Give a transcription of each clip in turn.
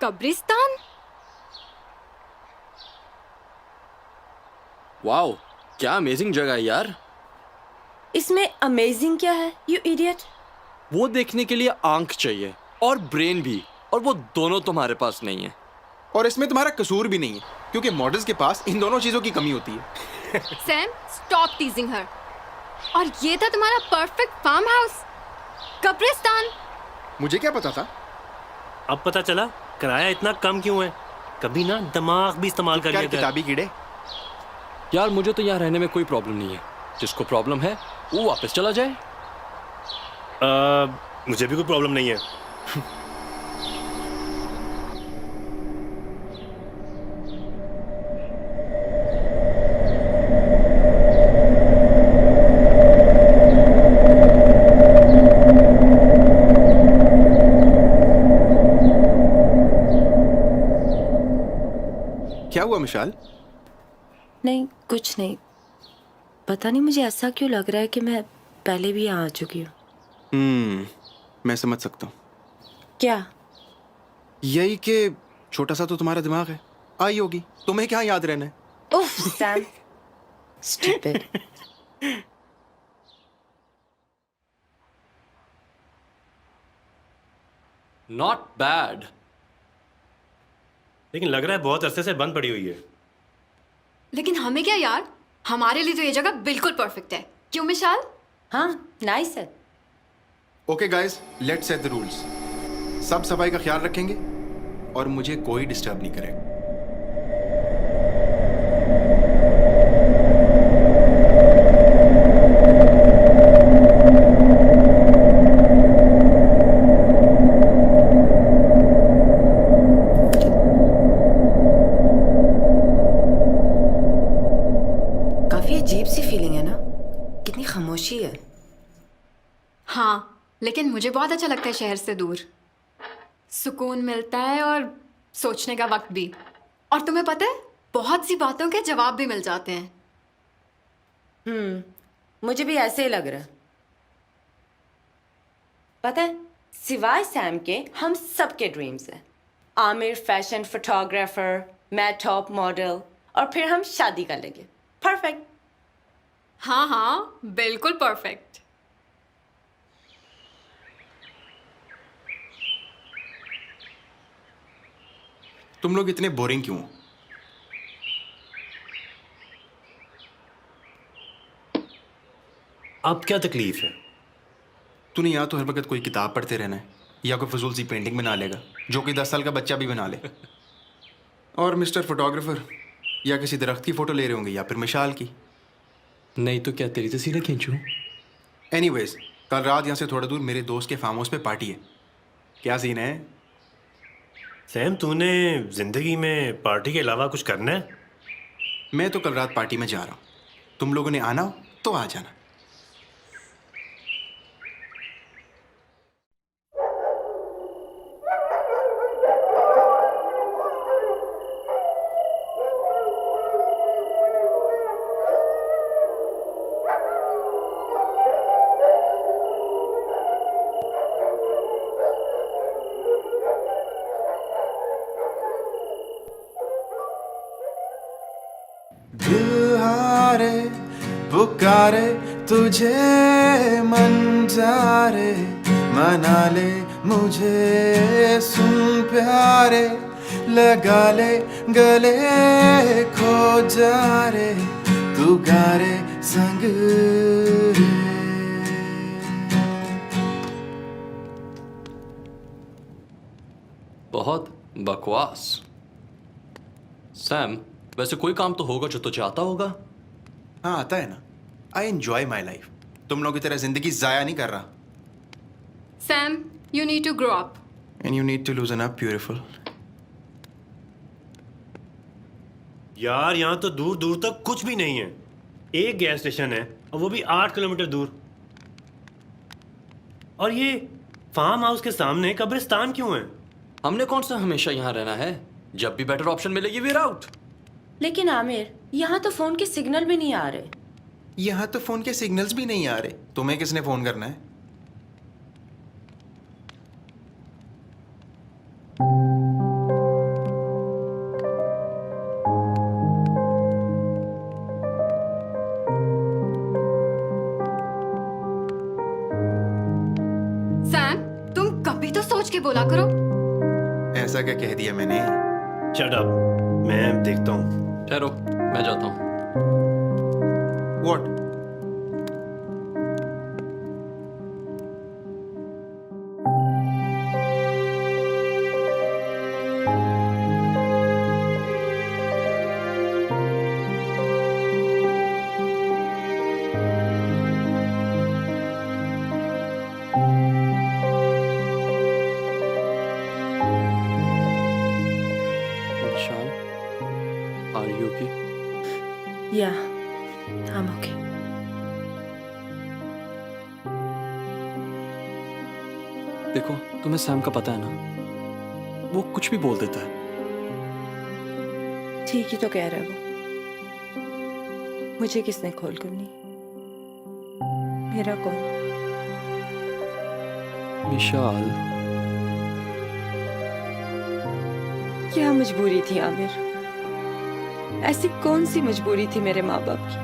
कब्रिस्तान? वाओ, क्या अमेजिंग जगह है यार। इसमें अमेजिंग क्या है, यू इडियट? वो देखने के लिए आंख चाहिए और ब्रेन भी, और वो दोनों तुम्हारे पास नहीं है। और इसमें तुम्हारा कसूर भी नहीं है, क्योंकि मॉडल्स के पास इन दोनों चीजों की कमी होती है। सैम, स्टॉप टीजिंग हर। और ये था तुम्हारा परफेक्ट फार्म हाउस, कब्रिस्तान। मुझे क्या पता था? अब पता चला किराया इतना कम क्यों है। कभी ना दिमाग भी इस्तेमाल कर क्या लिया कर। किताबी कीड़े। यार मुझे तो यहाँ रहने में कोई प्रॉब्लम नहीं है, जिसको प्रॉब्लम है वो वापस चला जाए। मुझे भी कोई प्रॉब्लम नहीं है। क्या हुआ मिशाल? नहीं, कुछ नहीं। पता नहीं मुझे ऐसा क्यों लग रहा है कि मैं पहले भी यहाँ आ चुकी हूँ। मैं समझ सकता हूँ। क्या? यही कि छोटा सा तो तुम्हारा दिमाग है, आई होगी। तुम्हें क्या याद रहना है? उफ सैम, स्टूपिड। Not bad. लेकिन लग रहा है बहुत अरसे से बंद पड़ी हुई है। लेकिन हमें क्या यार, हमारे लिए तो ये जगह बिल्कुल परफेक्ट है। क्यों विशाल? हाँ, नाइस है। Okay guys, let's set the rules. सब सफाई का ख्याल रखेंगे और मुझे कोई डिस्टर्ब नहीं करेगा। काफी अजीब सी फीलिंग है ना, कितनी खामोशी है। हाँ, लेकिन मुझे बहुत अच्छा लगता है शहर से दूर। सुकून मिलता है और सोचने का वक्त भी। और तुम्हें पता है, बहुत सी बातों के जवाब भी मिल जाते हैं। मुझे भी ऐसे ही लग रहा है। पता है, सिवाय सैम के हम सबके ड्रीम्स हैं। आमिर फैशन फोटोग्राफर, मैं टॉप मॉडल, और फिर हम शादी कर लेंगे। परफेक्ट। हाँ हाँ, बिल्कुल परफेक्ट। तुम लोग इतने बोरिंग क्यों हो? अब क्या तकलीफ है? तूने या तो हर वक्त कोई किताब पढ़ते रहना है, या कोई फजूल सी पेंटिंग बना लेगा जो कि 10 साल का बच्चा भी बना ले। और मिस्टर फोटोग्राफर या किसी दरख्त की फोटो ले रहे होंगे या फिर मिशाल की। नहीं तो क्या तेरी तस्वीरें खींचूं? एनीवेज, कल रात यहाँ से थोड़ा दूर मेरे दोस्त के फार्म हाउस पे पार्टी है। क्या सीन है? सैम, तूने जिंदगी में पार्टी के अलावा कुछ करना है? मैं तो कल रात पार्टी में जा रहा हूँ। तुम लोगों ने आना हो तो आ जाना। दिल हारे पुकारे तुझे, मन जा रे मना ले मुझे, सुन प्यारे लगा ले गले, खो जा रे तू गा रे संग रे। बहुत बकवास। सैम, वैसे कोई काम तो होगा जो तुझे आता होगा। हाँ, आता है ना। I enjoy my life. तुम लोग की तरह जिंदगी जाया नहीं कर रहा। Sam, you need to grow up. And you need to loosen up, beautiful. यार, यहाँ तो दूर दूर तक कुछ भी नहीं है। एक गैस स्टेशन है और वो भी 8 किलोमीटर दूर। और ये फार्म हाउस के सामने कब्रिस्तान क्यों है? हमने कौन सा हमेशा यहाँ रहना है? जब भी बेटर ऑप्शन मिलेगी वीर आउट। लेकिन आमिर, यहाँ तो फोन के सिग्नल भी नहीं आ रहे। यहाँ तो फोन के सिग्नल्स भी नहीं आ रहे। तुम्हें किसने फोन करना है? भी तो सोच के बोला करो। ऐसा क्या कह दिया मैंने? शट अप, मैं देखता हूँ। ठहरो, मैं जाता हूँ। What? Vishal, are you okay? या I'm okay. देखो, तुम्हें सैम का पता है ना, वो कुछ भी बोल देता है। ठीक ही तो कह रहा है वो। मुझे किसने खोल करनी? मेरा कौन? विशाल, क्या मजबूरी थी आमिर? ऐसी कौन सी मजबूरी थी मेरे माँ बाप की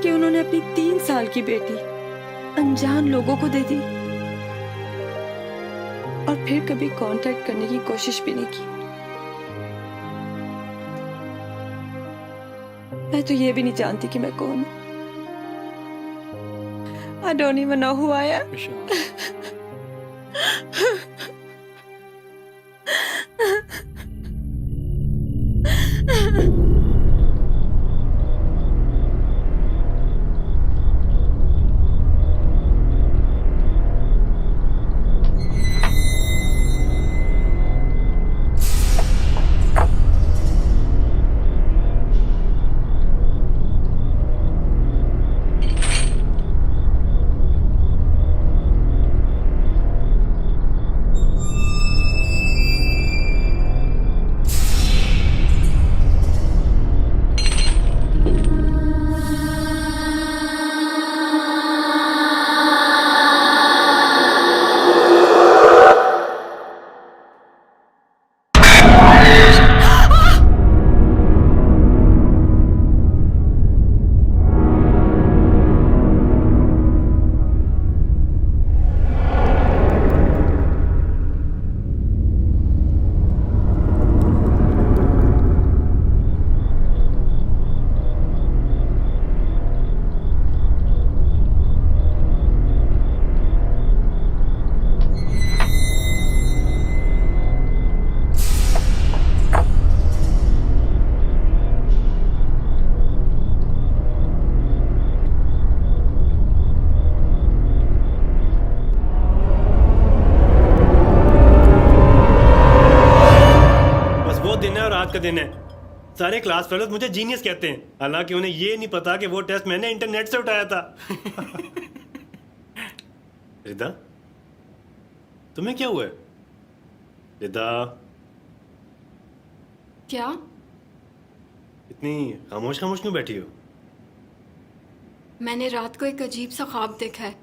कि उन्होंने अपनी 3 साल की बेटी अनजान लोगों को दे दी और फिर कभी कांटेक्ट करने की कोशिश भी नहीं की। मैं तो ये भी नहीं जानती कि मैं कौन हूं। I don't even know who I am. विशाल, बस वो दिन है और आज का दिन है। सारे क्लास फेलोज मुझे जीनियस कहते हैं, हालांकि उन्हें ये नहीं पता कि वो टेस्ट मैंने इंटरनेट से उठाया था। रिदा, तुम्हें क्या हुआ है? रिदा, क्या? इतनी खामोश खामोश क्यों बैठी हो? मैंने रात को एक अजीब सा ख्वाब देखा है।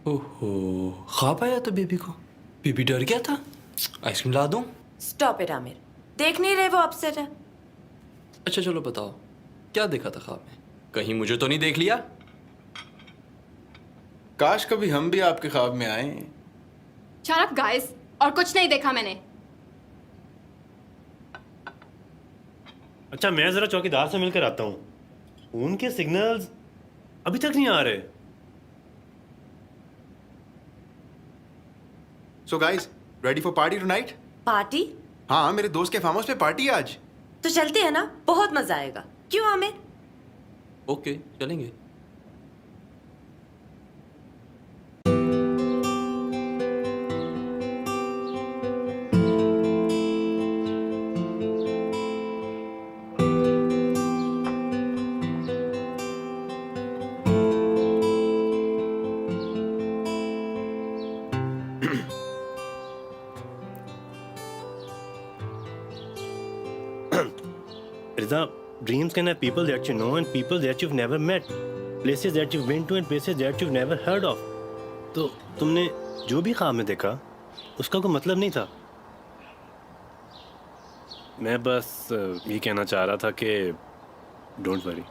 ओहो, ख्वाब आया था बेबी को? बेबी डर गया था? आइसक्रीम ला दूं? स्टॉप इट आमिर, देख नहीं रहे वो अपसेट है। अच्छा चलो बताओ, क्या देखा था ख्वाब में? कहीं मुझे तो नहीं देख लिया? काश कभी हम भी आपके ख्वाब में आए। शट अप गाइस, और कुछ नहीं देखा मैंने। अच्छा, मैं जरा चौकीदार से मिलकर आता हूँ। उनके सिग्नल्स अभी तक नहीं आ रहे। So guys, ready for party tonight? Party? हाँ, मेरे दोस्त के फार्म हाउस पे पार्टी है आज। तो चलते हैं ना, बहुत मजा आएगा। क्यों आमिर? ओके, चलेंगे। Riza, dreams can have people that you know and people that you've never met. Places that you've been to and places that you've never heard of. तो तुमने जो भी ख्वाब में देखा, उसका कोई मतलब नहीं था। मैं बस ये कहना चाह रहा था कि don't worry.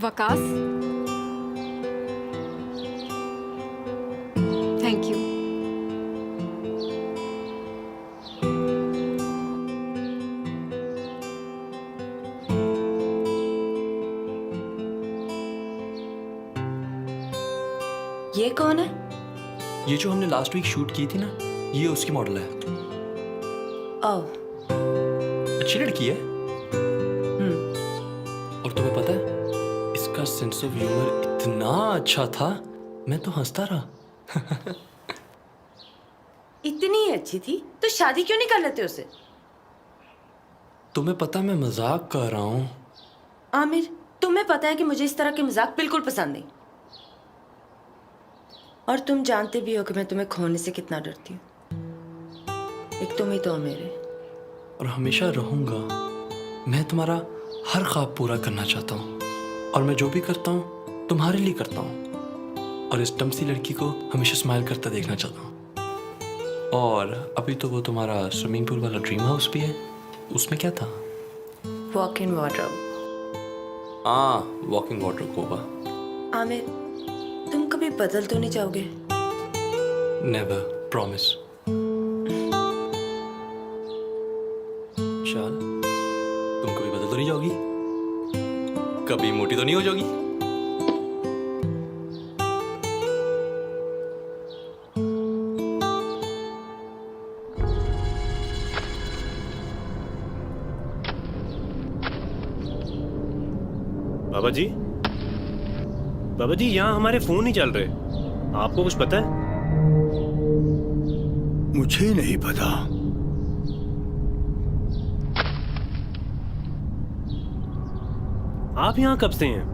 Waqas, thank you. ये कौन है? ये जो हमने लास्ट वीक शूट की थी ना, ये उसकी मॉडल है। ओह। अच्छी लड़की है। और तुम्हें पता है, इसका सेंस ऑफ ह्यूमर इतना अच्छा था, मैं तो हंसता रहा। इतनी ही अच्छी थी तो शादी क्यों नहीं कर लेते उसे? तुम्हें पता मैं मजाक कर रहा हूँ। आमिर, तुम्हें पता है कि मुझे इस तरह के मजाक बिल्कुल पसंद नहीं, और तुम जानते भी हो कि मैं तुम्हें खोने से कितना डरती हूँ। एक तुम ही तो हो मेरे। और हमेशा रहूंगा। मैं तुम्हारा हर ख्वाब पूरा करना चाहता हूँ, और मैं जो भी करता हूँ तुम्हारे लिए करता हूँ, और इस टमसी लड़की को हमेशा स्माइल करता देखना चाहता हूँ। और अभी तो वो तुम्हारा स्विमिंग पूल वाला ड्रीम हाउस भी है, उसमें क्या था? Walk in water. हाँ, वॉकिंग वाटर कोबा। आमिर, तुम कभी बदल तो नहीं जाओगे? Never, promise. चल, तुम कभी बदल तो नहीं जाओगी? कभी मोटी तो नहीं हो जाओगी? बाबा जी, बाबा जी, यहाँ हमारे फोन नहीं चल रहे। आपको कुछ पता है? मुझे नहीं पता। आप यहाँ कब से हैं?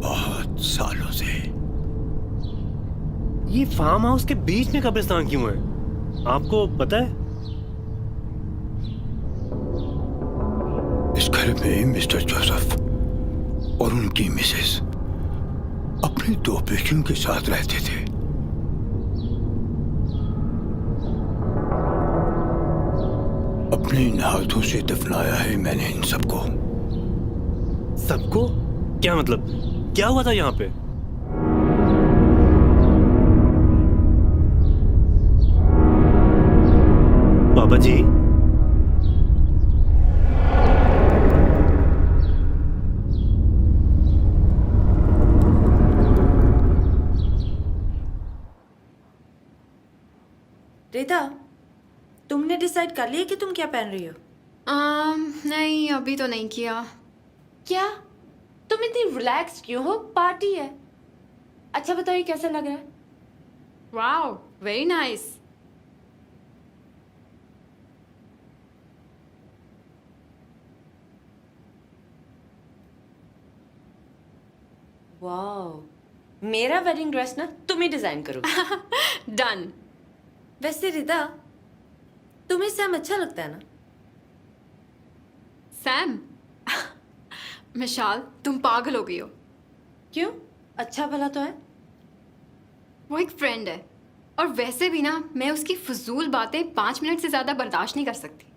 बहुत सालों से। ये फार्म हाउस के बीच में कब्रिस्तान क्यों है? आपको पता है? इस घर में मिस्टर जोसेफ और उनकी मिसेस अपनी 2 बेटियों के साथ रहते थे। अपने इन हाथों से दफनाया है मैंने इन सबको। सबको? क्या मतलब? क्या हुआ था यहाँ पे? बाबा जी, रिता, तुमने डिसाइड कर लिया कि तुम क्या पहन रही हो? नहीं, अभी तो नहीं किया। क्या? तुम इतनी रिलैक्स क्यों हो? पार्टी है। अच्छा बताओ, ये कैसा लग रहा है? Wow, very nice. वाह, मेरा वेडिंग ड्रेस ना तुम ही डिजाइन करो। डन। वैसे रिता, तुम्हें सैम अच्छा लगता है ना? सैम? मिशाल, तुम पागल हो गई हो। क्यों? अच्छा भला तो है। वो एक फ्रेंड है, और वैसे भी ना मैं उसकी फजूल बातें 5 मिनट से ज़्यादा बर्दाश्त नहीं कर सकती।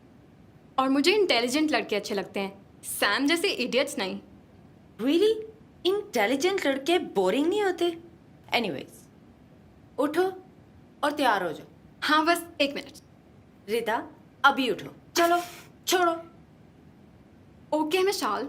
और मुझे इंटेलिजेंट लड़के अच्छे लगते हैं, सैम जैसे इडियट्स नहीं। रियली? इंटेलिजेंट लड़के बोरिंग नहीं होते? एनीवेज, उठो और तैयार हो जाओ। हाँ, बस 1 मिनट। रिता, अभी उठो। चलो, छोड़ो। ओके मिशाल।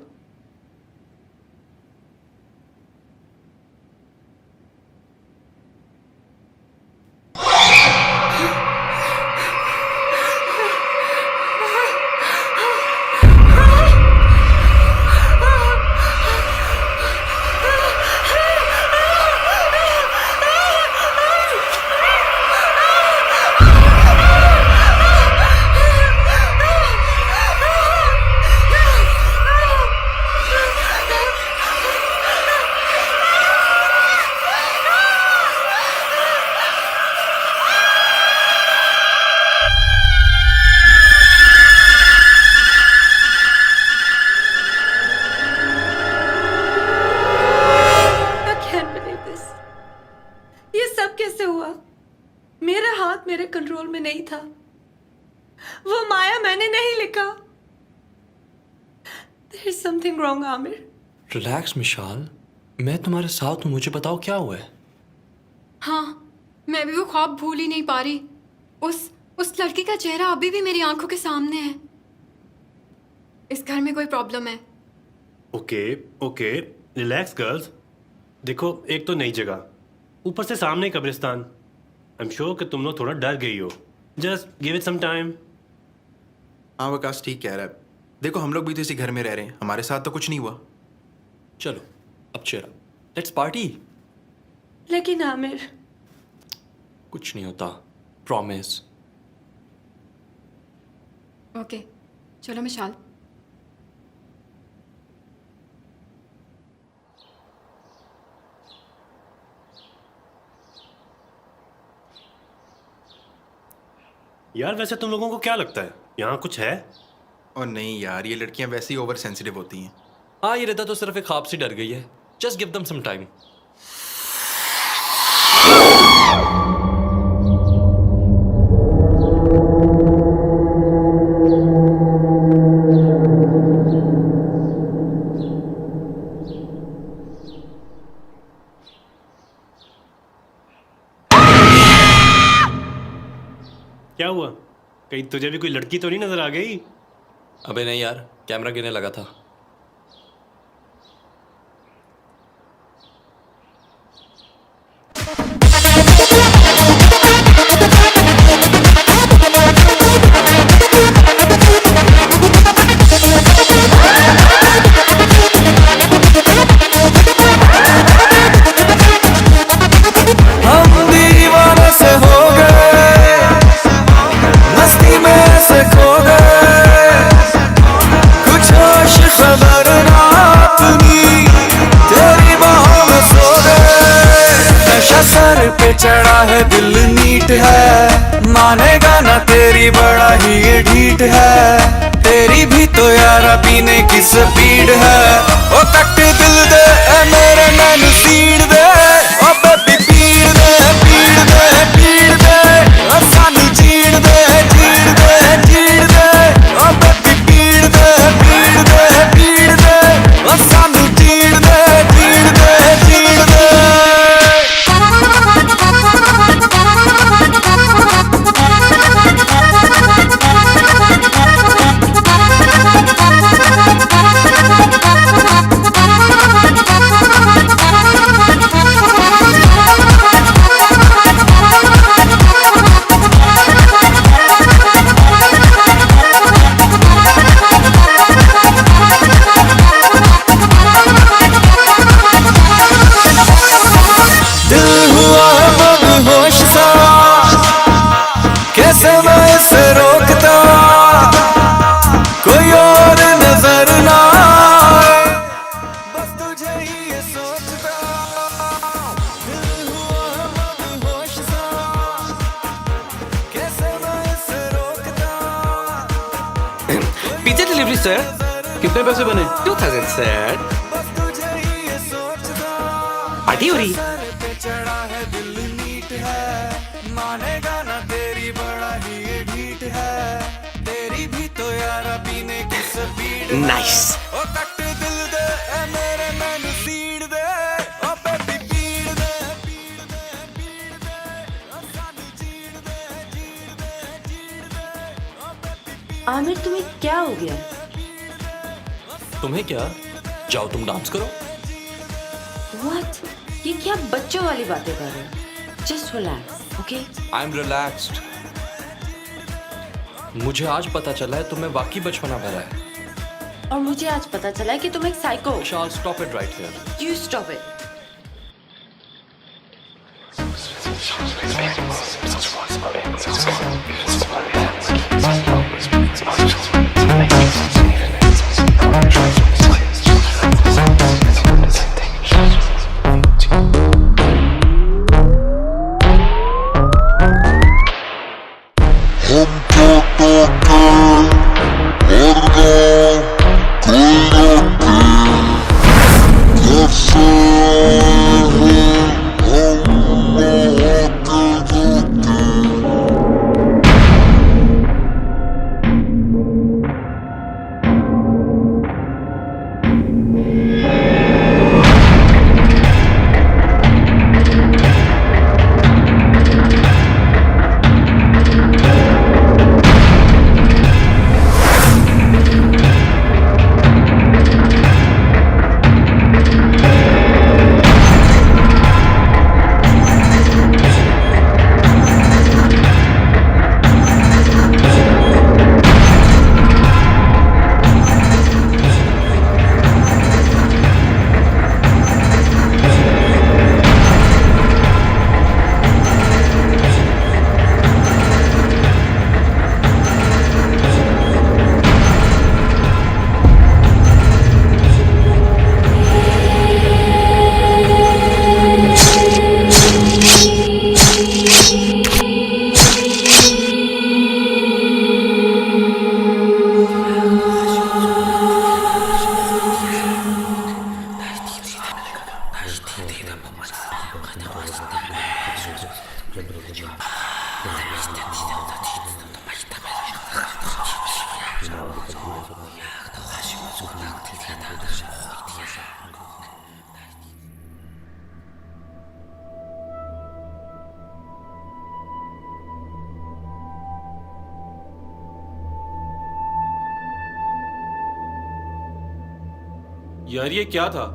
मेरा हाथ मेरे कंट्रोल में नहीं था। वो माया मैंने नहीं लिखा। There is something wrong, Aamir. Relax Mishal, मैं तुम्हारे साथ हूँ, मुझे बताओ क्या हुआ है। हाँ, मैं भी वो ख्वाब भूल ही नहीं पा रही। उस लड़की का चेहरा अभी भी मेरी आंखों के सामने है। इस घर में कोई प्रॉब्लम है। Okay okay, relax girls. देखो, एक तो नई जगह, ऊपर से सामने कब्रिस्तान। आई एम श्योर कि तुम लोग थोड़ा डर गई हो। Just give it some time. हाँ वकास ठीक कह रहा है। देखो हम लोग भी तो इसी घर में रह रहे हैं, हमारे साथ तो कुछ नहीं हुआ। चलो अब चेहरा, लेट्स पार्टी। लेकिन आमिर, कुछ नहीं होता, प्रॉमिस। ओके, चलो मिशाल। यार वैसे तुम लोगों को क्या लगता है, यहाँ कुछ है? और नहीं यार, ये लड़कियां वैसे ही ओवर सेंसिटिव होती हैं। हाँ, ये रहता तो सिर्फ एक ख्वाब से डर गई है। Just give them some time. क्या हुआ? कहीं तुझे भी कोई लड़की तो नहीं नजर आ गई? अबे नहीं यार, कैमरा गिरने लगा था। हम दीवाने से हो गए, मस्ती में से खो गए, कुछ होश खबर ना अपनी, तेरी बाहों में सो गए। नशा सर पे चढ़ा है, दिल नीट है, मानेगा ना तेरी बड़ा ही ये ढीठ है। तेरी भी तो यारा पीने की स्पीड है, ओ कट दिल दे ए मेरे नैन सीड़ दे, ओ बेबी पीड़ दे पीड़ दे पीड़ दे, ओ सानू चीड़ दे चीड़ दे चीड़ दे, ओ बेबी पीड़ दे पीड़ दे पीड़ दे, ओ सानू चीड़ दे चीड़ दे चीड़ दे। दिल हुआ मदहोश सा, कैसे मैं इसे रोकता, कोई और नजर ना आए, बस तुझे ही ये सोचता। दिल हुआ मदहोश सा, कैसे मैं इसे रोकता। पिज्जा डिलीवरी सर, कितने पैसे बने? 2000 सर। बस तुझे ही ये सोचता। पार्टी हो रही? सर पे चढ़ा है, दिल नीट है, मानेगा ना तेरी बड़ा ही ये ढीठ है। तेरी भी तो यारा पीने की स्पीड है। नाइस। ओ कट दिल दे ए मेरे नैन सीड़ दे, ओ बेबी पीड़ दे पीड़ दे पीड़ दे, ओ सानू चीड़ दे चीड़ दे चीड़ दे, ओ बेबी आमिर तुम्हें क्या हो गया? तुम्हें क्या, जाओ तुम डांस करो। व्हाट? ये क्या बच्चों वाली बातें कर रहे हो? Just relax, okay? I am relaxed. मुझे आज पता चला है तुम्हें वाकई बचपना भरा है। और मुझे आज पता चला है कि तुम एक साइको हो। Vishal, stop it right here. You stop it. यार ये क्या था?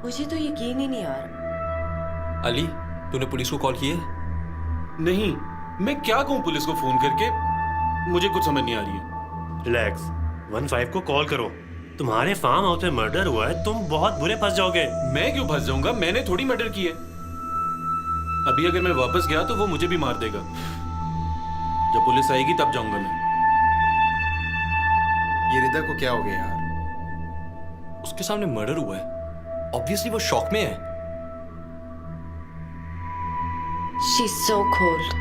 मुझे तो यकीन ही नहीं आ रहा। अली, तूने पुलिस को कॉल किया? नहीं, मैं क्या कहूँ पुलिस को फोन करके? मुझे कुछ समझ नहीं आ रही है। रिलैक्स, 15 को कॉल करो। तुम्हारे फार्म हाउस में मर्डर हुआ है, तुम बहुत बुरे फंस जाओगे। मैं क्यों फंस जाऊंगा? मैंने थोड़ी मर्डर की है। अभी अगर मैं वापस गया तो वो मुझे भी मार देगा। जब पुलिस आएगी तब जाऊंगा मैं। ये रिदा को क्या हो गया यार? उसके सामने मर्डर हुआ है, ऑब्वियसली वो शॉक में है। She's so cold.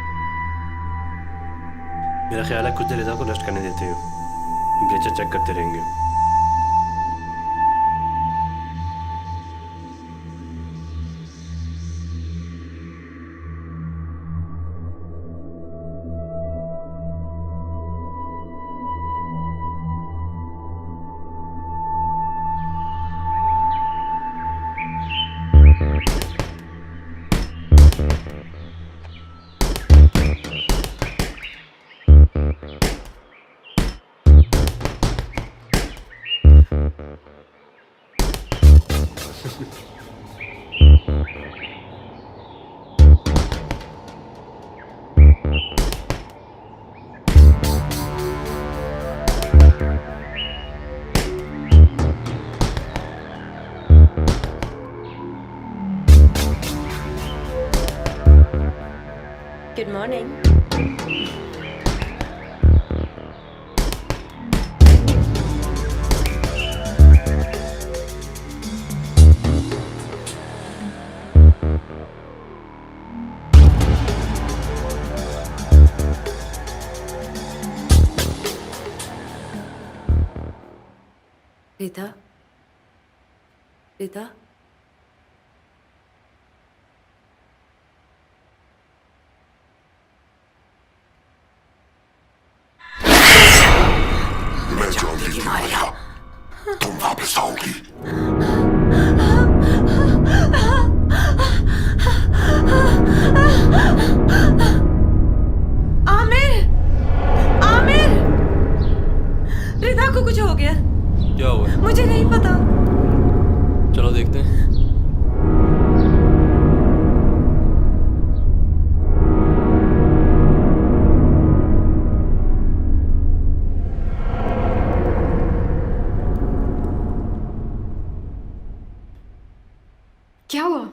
मेरा ख्याल है कुछ देर रिदा को रेस्ट करने देते हो, टेम्परेचर चेक करते रहेंगे। Good morning. Rita? Rita? मैं जानती थी मारिया, तुम वापस आओगी। आमिर! आमिर! रिदा को कुछ हो गया। क्या हुआ है? मुझे नहीं पता। चलो देखते हैं। क्या हुआ?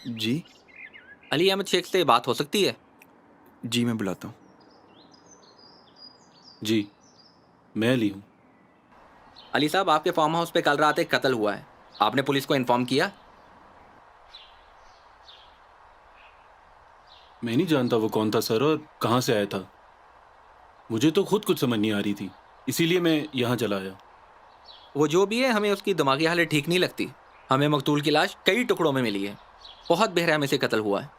जी अली अहमद शेख से बात हो सकती है? जी, मैं बुलाता हूँ। जी, मैं अली हूँ। अली साहब, आपके फार्म हाउस पे कल रात एक कत्ल हुआ है। आपने पुलिस को इन्फॉर्म किया? मैं नहीं जानता वो कौन था सर और कहाँ से आया था। मुझे तो खुद कुछ समझ नहीं आ रही थी, इसीलिए मैं यहाँ चला आया। वो जो भी है, हमें उसकी दिमागी हालत ठीक नहीं लगती। हमें मकतूल की लाश कई टुकड़ों में मिली है। बहुत बेरहमी से कत्ल हुआ है।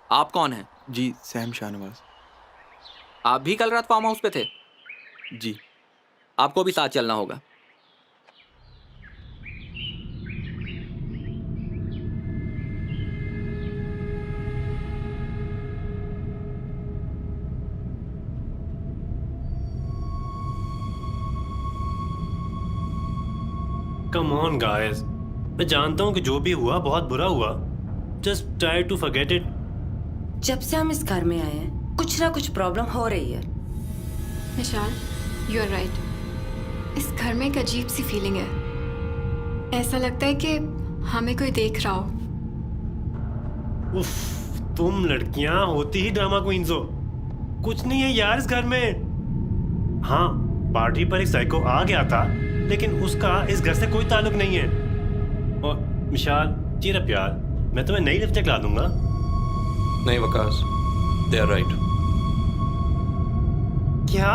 आप कौन हैं? जी, सैम शाहनवाज। आप भी कल रात फार्म हाउस पे थे? जी। आपको भी साथ चलना होगा। कम ऑन गाइस, मैं जानता हूँ कि जो भी हुआ बहुत बुरा हुआ। Just try to forget it. जब से हम इस घर में आए हैं, कुछ ना कुछ प्रॉब्लम हो रही है। Nishal, you are right. इस घर में एक अजीब सी फीलिंग है। ऐसा लगता है कि हमें कोई देख रहा हो। उफ, तुम लड़कियां होती ही ड्रामा क्वींस हो। कुछ नहीं है यार इस घर में। हाँ, पार्टी पर एक साइको आ गया था, लेकिन उसका इस घर से कोई ताल्लुक नहीं है। और विशाल, चीरा प्यार, मैं तुम्हें नई लिपस्टिक ला दूंगा। नहीं वकास, दे आर राइट। क्या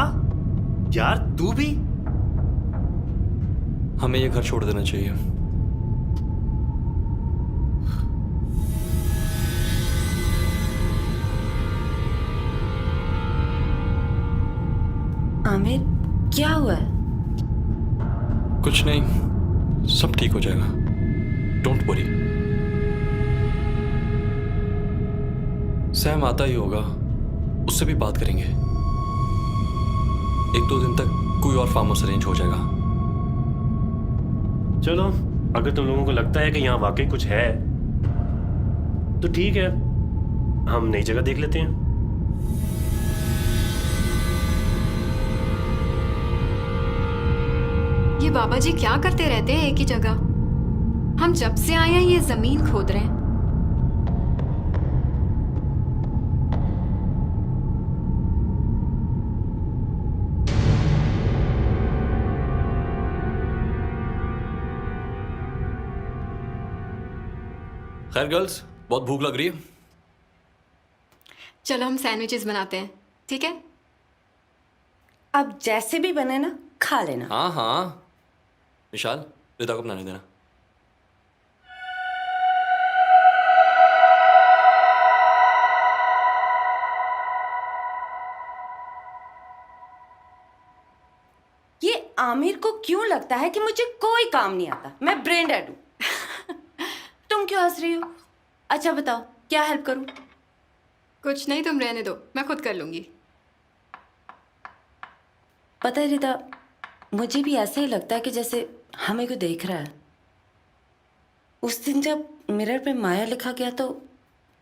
यार, तू भी? हमें ये घर छोड़ देना चाहिए। आमिर, क्या हुआ है? कुछ नहीं, सब ठीक हो जाएगा, डोंट वरी। सैम आता ही होगा, उससे भी बात करेंगे। 1-2 दिन तक कोई और फार्म हाउस अरेंज हो जाएगा। चलो, अगर तुम लोगों को लगता है कि यहाँ वाकई कुछ है तो ठीक है, हम नई जगह देख लेते हैं। ये बाबा जी क्या करते रहते हैं एक ही जगह? हम जब से आए हैं ये जमीन खोद रहे हैं। खैर गर्ल्स, बहुत भूख लग रही है। चलो हम सैंडविचेस बनाते हैं, ठीक है? अब जैसे भी बने ना, खा लेना। हाँ हाँ, विशाल रिदा को बनाने देना। ये आमिर को क्यों लगता है कि मुझे कोई काम नहीं आता? मैं ब्रेन डेड हूँ। तुम क्यों हंस रही हो? अच्छा बताओ, क्या हेल्प करूं? कुछ नहीं, तुम रहने दो, मैं खुद कर लूंगी। पता है रिता, मुझे भी ऐसा ही लगता है कि जैसे हमें कोई देख रहा है। उस दिन जब मिरर पे माया लिखा गया तो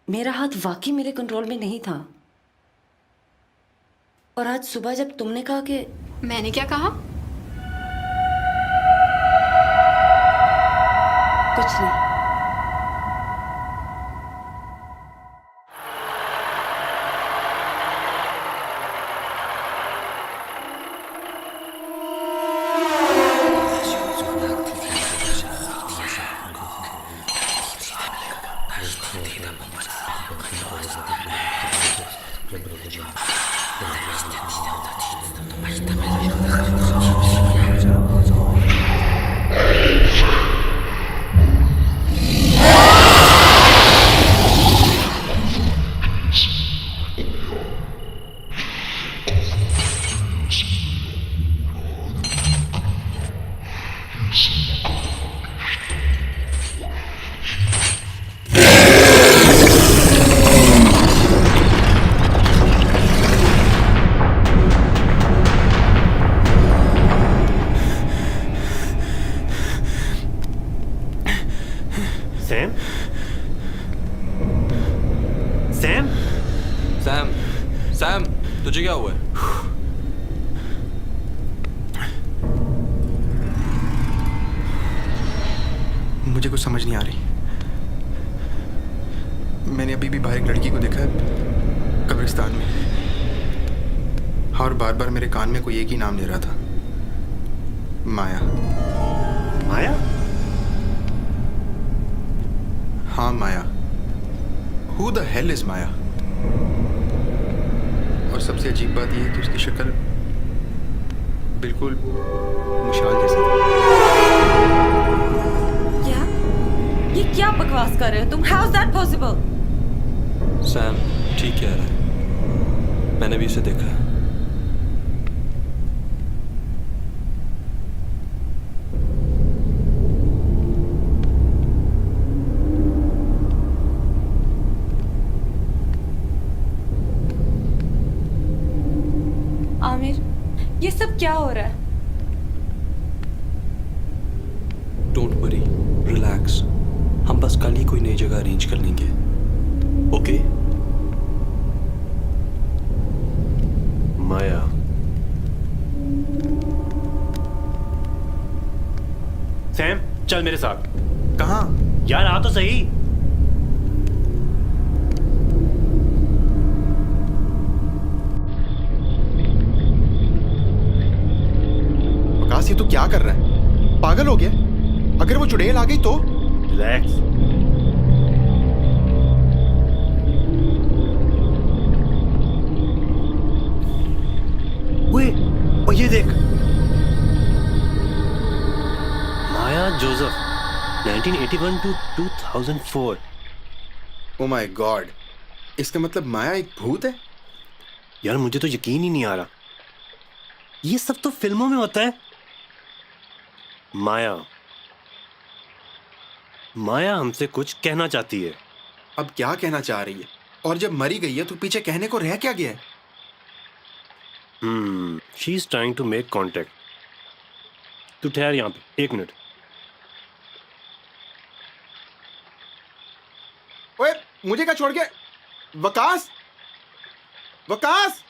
मेरा हाथ वाकई मेरे कंट्रोल में नहीं था। और आज सुबह जब तुमने कहा कि... मैंने क्या कहा? कुछ नहीं। सैम? सैम? सैम, सैम, तुझे क्या हुआ है? मुझे कुछ समझ नहीं आ रही। मैंने अभी भी बाहर एक लड़की को देखा है कब्रिस्तान में, और बार बार मेरे कान में कोई एक ही नाम ले रहा था, माया। माया? हाँ माया। Who the hell is माया? और सबसे अजीब बात यह है कि उसकी शक्ल बिल्कुल मुशाल जैसी थी। क्या? ये क्या बकवास कर रहे हो तुम? How is that possible? Sam ठीक कह रहा है, मैंने भी इसे देखा है। आमिर, ये सब क्या हो रहा है? डोंट वरी, रिलैक्स, हम बस कल ही कोई नई जगह अरेंज कर लेंगे, ओके? माया। सैम, चल मेरे साथ। कहाँ? यार आ तो सही। ये तू क्या कर रहा है? पागल हो गया? अगर वो चुड़ैल आ गई तो? रिलैक्स। और ये देख, Maya Joseph, 1981 to 2004। Oh my god, इसका मतलब माया एक भूत है? यार मुझे तो यकीन ही नहीं आ रहा। ये सब तो फिल्मों में होता है। माया, माया हमसे कुछ कहना चाहती है। अब क्या कहना चाह रही है? और जब मरी गई है तो पीछे कहने को रह क्या गया है? She is trying to make contact. तू ठहर यहाँ पे 1 मिनट। ओए, मुझे क्या छोड़ के? वकास, वकास!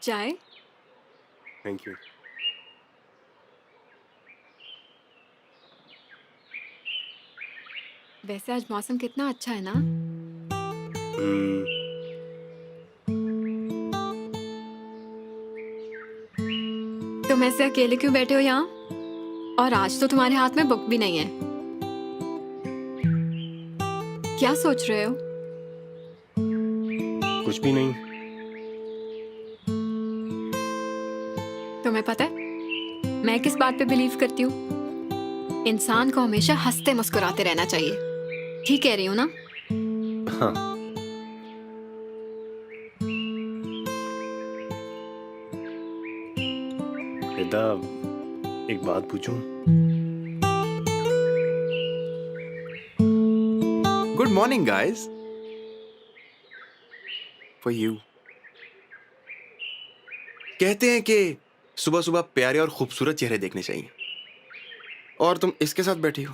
चाय? Thank you. वैसे आज मौसम कितना अच्छा है ना? तुम ऐसे अकेले क्यों बैठे हो यहाँ? और आज तो तुम्हारे हाथ में बुक भी नहीं है। क्या सोच रहे हो? कुछ भी नहीं। तुम्हें पता है मैं किस बात पे बिलीव करती हूँ? इंसान को हमेशा हंसते मुस्कुराते रहना चाहिए। ठीक कह रही हूँ ना? हाँ। रिदा, एक बात पूछूं? Good morning guys. For you. कहते हैं कि सुबह सुबह प्यारे और खूबसूरत चेहरे देखने चाहिए, और तुम इसके साथ बैठी हो।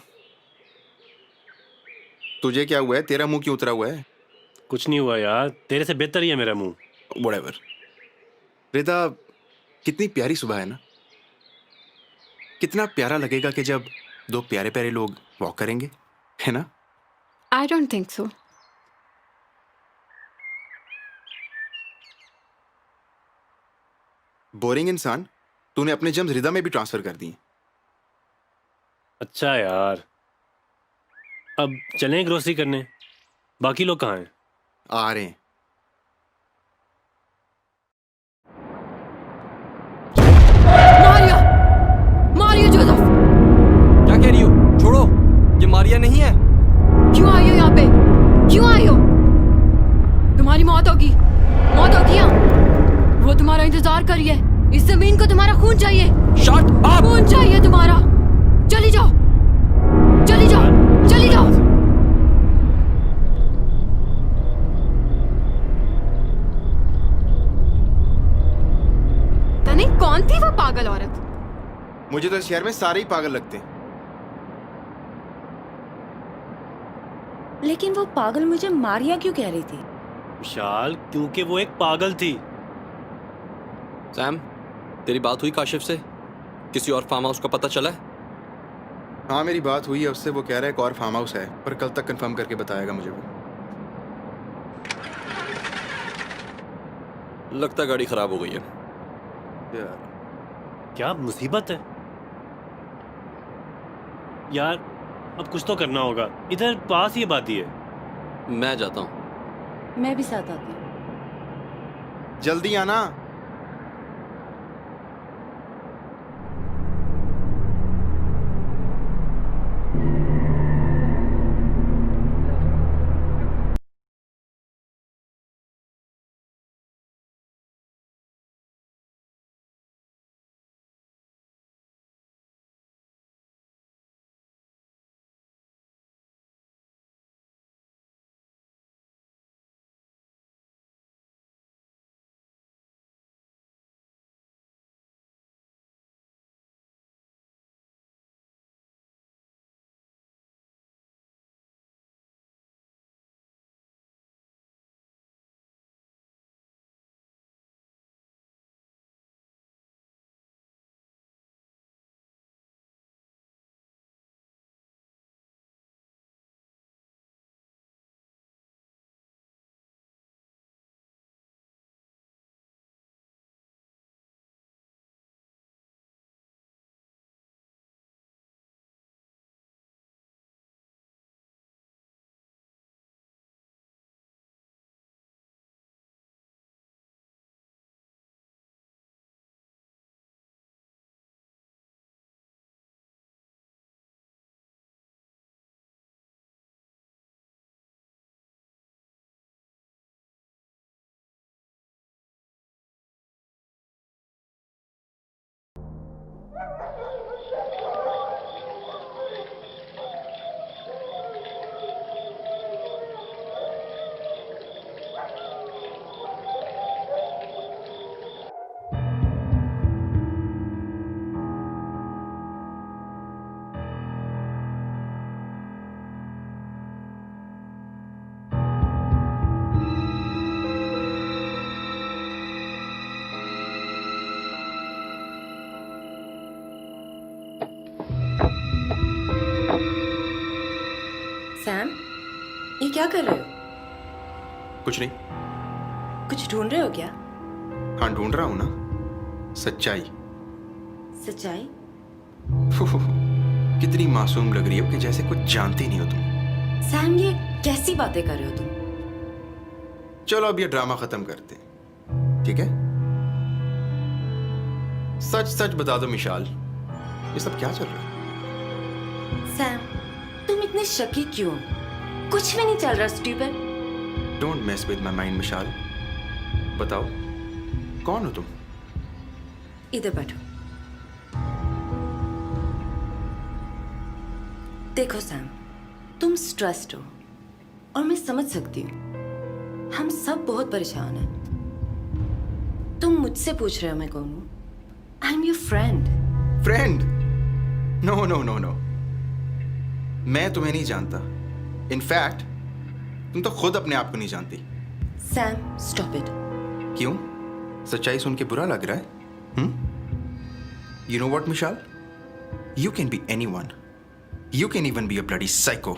तुझे क्या हुआ है? तेरा मुंह क्यों उतरा हुआ है? कुछ नहीं हुआ यार, तेरे से बेहतर ही है मेरा मुंह। व्हाटएवर। रिदा, कितनी प्यारी सुबह है ना? कितना प्यारा लगेगा कि जब दो प्यारे प्यारे लोग वॉक करेंगे, है ना? I don't think so. Boring इंसान तूने अपने जम्स रिदा में भी ट्रांसफर कर दिए। अच्छा यार, अब चलें ग्रोसरी करने। बाकी लोग कहाँ हैं? आ रहे हैं। मारिया, मारिया जोसेफ, क्या कह रही हो? छोड़ो, ये मारिया नहीं है। क्यों आई हो यहाँ पे? क्यों आई हो? तुम्हारी मौत होगी, मौत होगी यहाँ। वो तुम्हारा इंतजार कर रही है। इस जमीन को तुम्हारा खून चाहिए। Shut up! खून चाहिए तुम्हारा। चली जाओ, चली जाओ, चली जाओ। तने कौन थी वो पागल औरत? मुझे तो इस शहर में सारे ही पागल लगते हैं। लेकिन वो पागल मुझे मारिया क्यों कह रही थी? विशाल, क्योंकि वो एक पागल थी। सैम, तेरी बात हुई काशिफ से? किसी और फार्म हाउस का पता चला है? हाँ, मेरी बात हुई है उससे। वो कह रहा है एक और फार्म हाउस है, पर कल तक कंफर्म करके बताएगा मुझे वो। लगता है गाड़ी खराब हो गई है। यार, क्या मुसीबत है यार। अब कुछ तो करना होगा। इधर पास ही आबादी है। मैं जाता हूँ। मैं भी साथ आती हूँ। जल्दी आना। सैम, ये क्या कर रहे हो? कुछ नहीं। कुछ ढूंढ रहे हो क्या? हाँ, ढूंढ रहा हूँ ना सच्चाई। सच्चाई? कितनी मासूम लग रही हो कि जैसे कुछ जानती नहीं हो तुम। सैम, ये कैसी बातें कर रहे हो तुम? चलो अब ये ड्रामा खत्म करते हैं, ठीक है? सच सच बता दो मिशाल, ये सब क्या चल रहा है? सैम, तुम इतने शकी क्यों हो? कुछ भी नहीं चल रहा stupid. Don't mess with my mind Mishal. बताओ, कौन हो तुम? इधर बैठो। देखो सैम, तुम स्ट्रेस्ड हो और मैं समझ सकती हूँ। हम सब बहुत परेशान हैं। तुम मुझसे पूछ रहे हो मैं कौन हूँ? I am your friend. Friend? No no no no, मैं तुम्हें नहीं जानता। इनफैक्ट तुम तो खुद अपने आप को नहीं जानती। Sam, stop it. क्यों? सच्चाई सुन के बुरा लग रहा है? You know what Mishal, you can be anyone, you can even be a bloody psycho.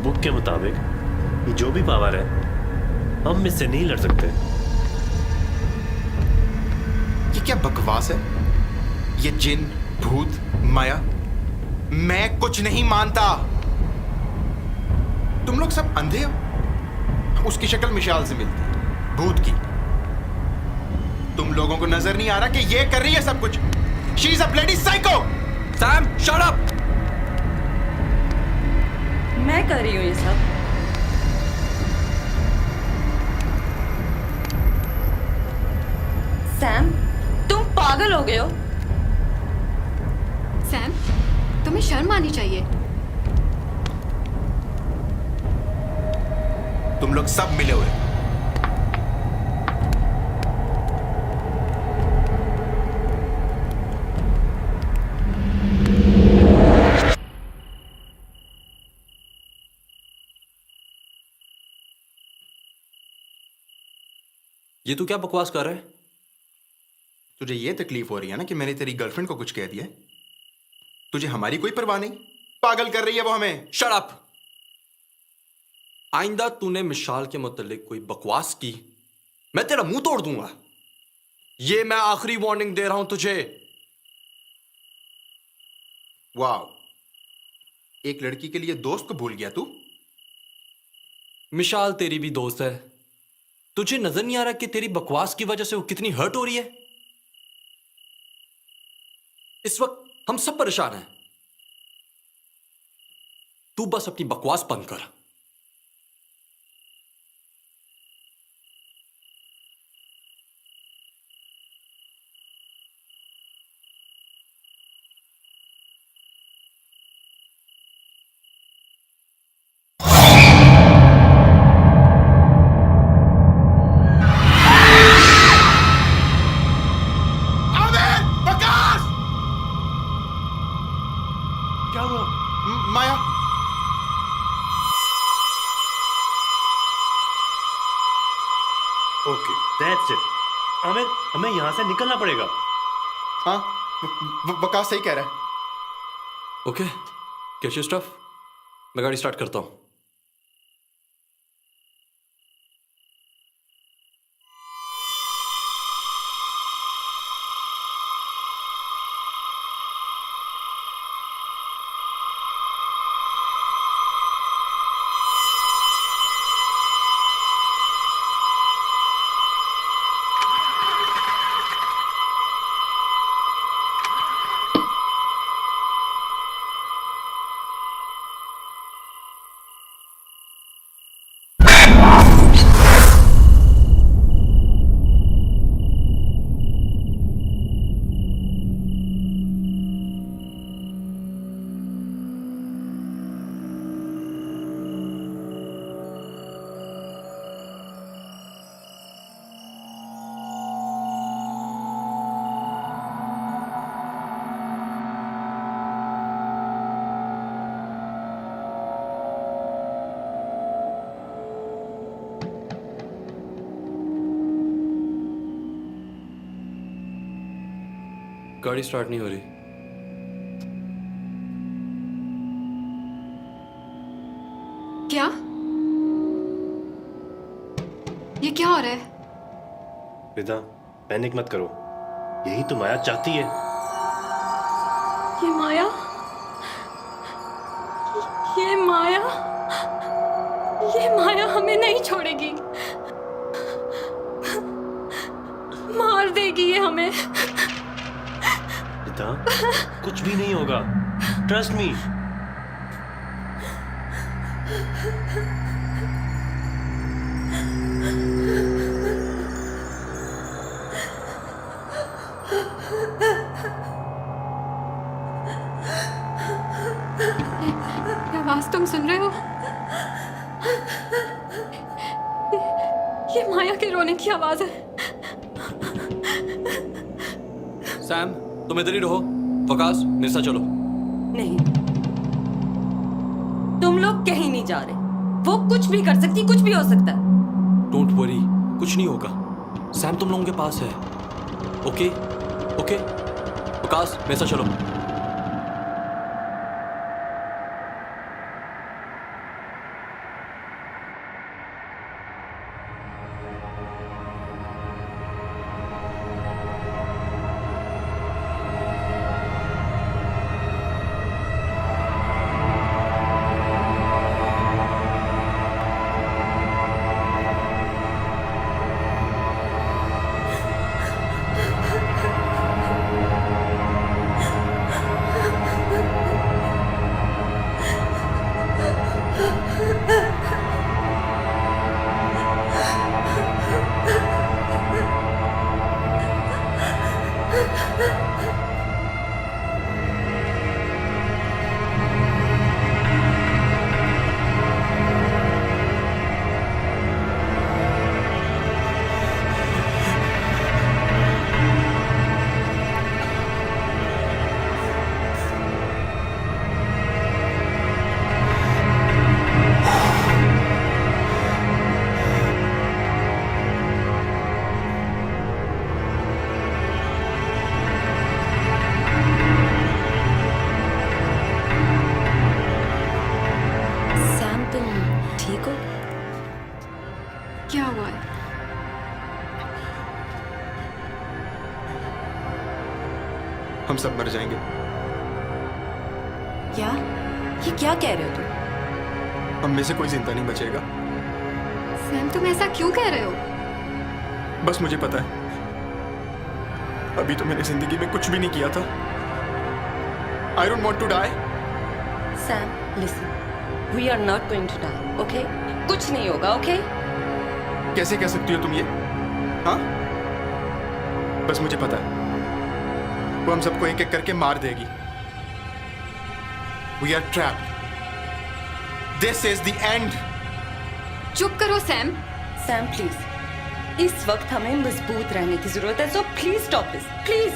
Book के मुताबिक ये जो भी पावर है हम इससे नहीं लड़ सकते। ये क्या बकवास है? ये जिन, भूत, माया, मैं कुछ नहीं मानता। तुम लोग सब अंधे हो। उसकी शक्ल मिशाल से मिलती है, भूत की। तुम लोगों को नजर नहीं आ रहा कि ये कर रही है सब कुछ? She is a bloody psycho. Sam shut up. मैं कर रही हूँ ये सब। सैम, तुम पागल हो गए हो। सैम, तुम्हें शर्म आनी चाहिए। तुम लोग सब मिले हुए। ये तू क्या बकवास कर रहा है? तुझे ये तकलीफ हो रही है ना कि मैंने तेरी गर्लफ्रेंड को कुछ कह दिया है? तुझे हमारी कोई परवाह नहीं? पागल कर रही है वो हमें। Shut up. आइंदा तूने मिशाल के मुतालिक कोई बकवास की, मैं तेरा मुंह तोड़ दूंगा। ये मैं आखिरी वार्निंग दे रहा हूं तुझे। वाह, एक लड़की के लिए दोस्त को भूल गया तू? मिशाल तेरी भी दोस्त है। तुझे नजर नहीं आ रहा कि तेरी बकवास की वजह से वो कितनी हर्ट हो रही है? इस वक्त हम सब परेशान हैं। तू बस अपनी बकवास बंद कर। क्या हुआ? माया, ओके दैट्स इट। आमिर, हमें यहाँ से निकलना पड़ेगा। हाँ, वकास सही कह रहा है। ओके, कैश स्टफ, मैं गाड़ी स्टार्ट करता हूं। गाड़ी स्टार्ट नहीं हो रही। क्या? ये क्या हो रहा है? रिदा, पैनिक मत करो। यही तो माया चाहती है। ये माया, ये माया, ये माया हमें नहीं छोड़ेगी। मार देगी ये हमें। रिदा, कुछ भी नहीं होगा। Trust me. ये आवाज तुम सुन रहे हो? ये माया के रोने की आवाज है। सैम, तुम इधर ही रहो। वकास, मेरे साथ चलो। नहीं, तुम लोग कहीं नहीं जा रहे। वो कुछ भी कर सकती, कुछ भी हो सकता है। डोंट वरी, कुछ नहीं होगा। सैम तुम लोगों के पास है। ओके ओके, वकास मेरे साथ चलो। सैम, तुम ठीक हो? क्या हुआ है? हम सब मर जाएंगे। क्या? ये क्या कह रहे हो तुम? हम में से कोई जिंदा नहीं बचेगा। सैम, तुम ऐसा क्यों कह रहे हो? बस मुझे पता है, अभी तो मैंने जिंदगी में कुछ भी नहीं किया था। I don't want to die. Sam, listen, we are not going to die, okay? कुछ नहीं होगा, ओके? कैसे कह सकती हो तुम ये? हाँ, बस मुझे पता है वो हम सबको एक एक करके मार देगी। We are trapped. This is the end. चुप करो सैम। सैम प्लीज, इस वक्त हमें मजबूत रहने की जरूरत है, so please stop this, please.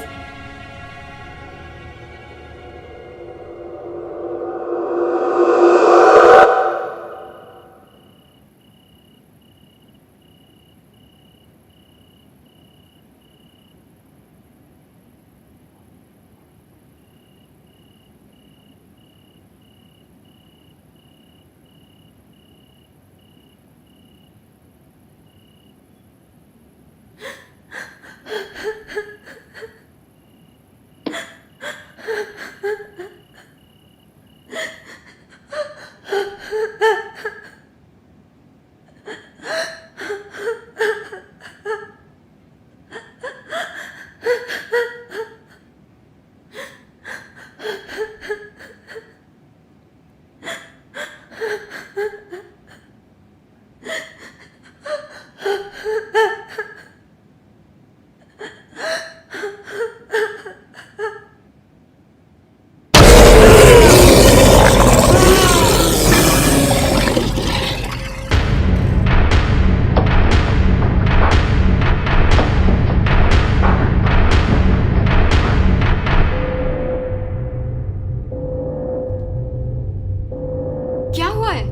क्या हुआ है?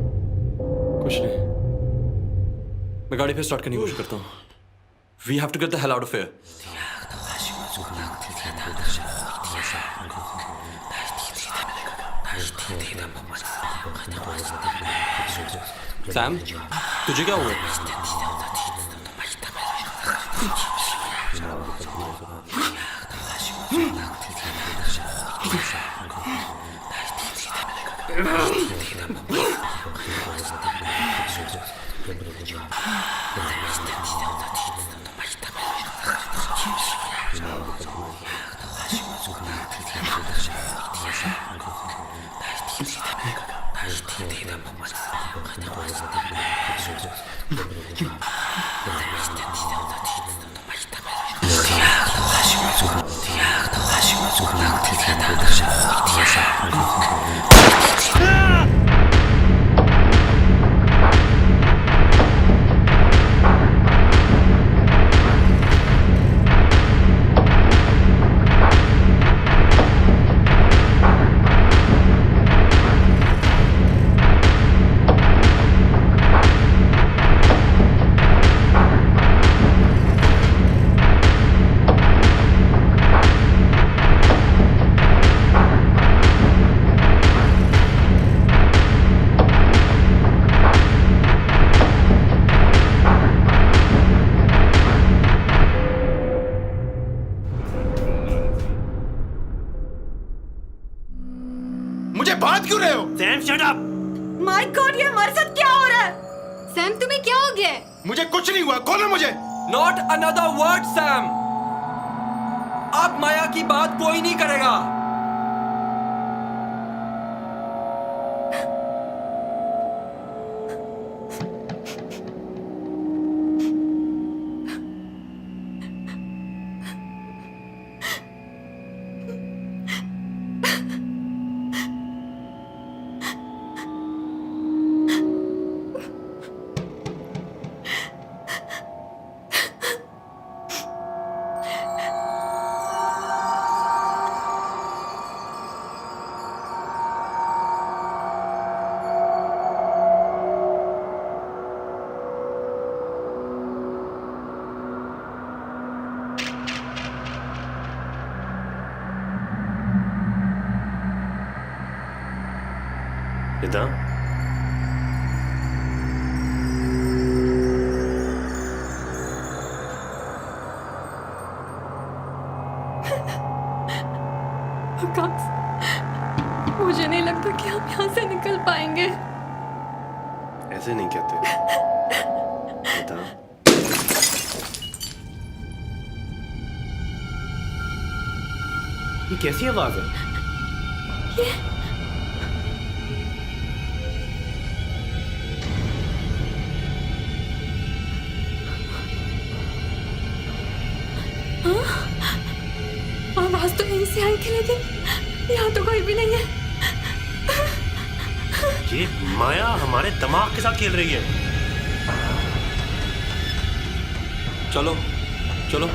कुछ नहीं, मैं गाड़ी फिर स्टार्ट करने की कोशिश करता हूँ। We have to get the hell out of here. Sam, तुझे क्या हुआ? मुझे बात क्यों रहे हो? Sam shut up. My God, ये हमारे साथ क्या हो रहा है? सैम, तुम्हें क्या हो गया है? मुझे कुछ नहीं हुआ, खोलो मुझे। Not another word Sam. अब माया की बात कोई नहीं करेगा। रिदा, आकाश, मुझे नहीं लगता कि हम यहाँ से निकल पाएंगे। ऐसे नहीं कहते रिदा। ये कैसी आवाज है? आवाज तो यहीं से आई थी, लेकिन यहाँ तो कोई भी नहीं है। ये माया हमारे दिमाग के साथ खेल रही है। चलो चलो।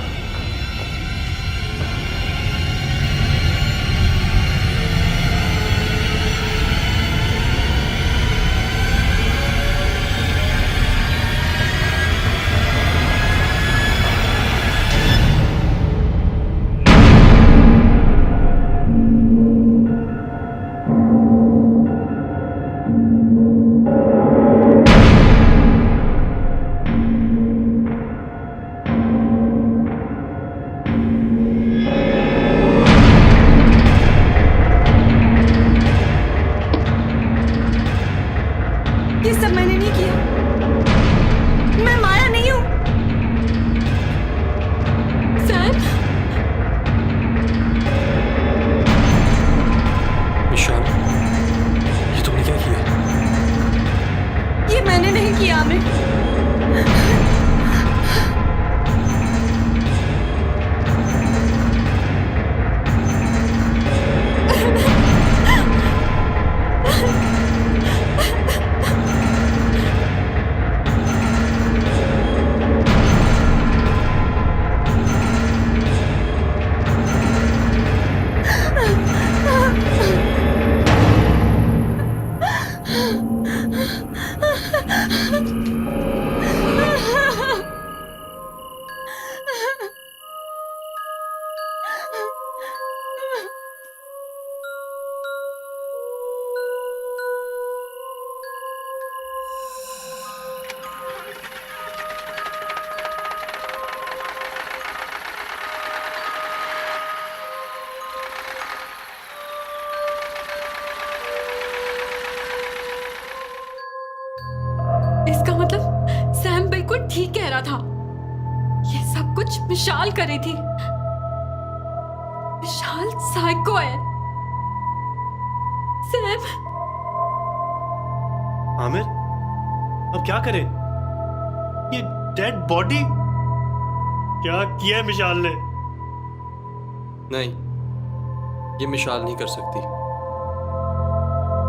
ये सब मैंने नहीं किया। मैं माया नहीं हूँ। सैम, विशाल, ये तुमने क्या किया? ये मैंने नहीं किया आमिर। इसका मतलब सैम बिल्कुल ठीक कह रहा था। ये सब कुछ विशाल कर रही थी। विशाल साइको है। सैम, आमिर, अब क्या करें? ये डेड बॉडी क्या किया है मिशाल ने? नहीं, ये मिशाल नहीं कर सकती।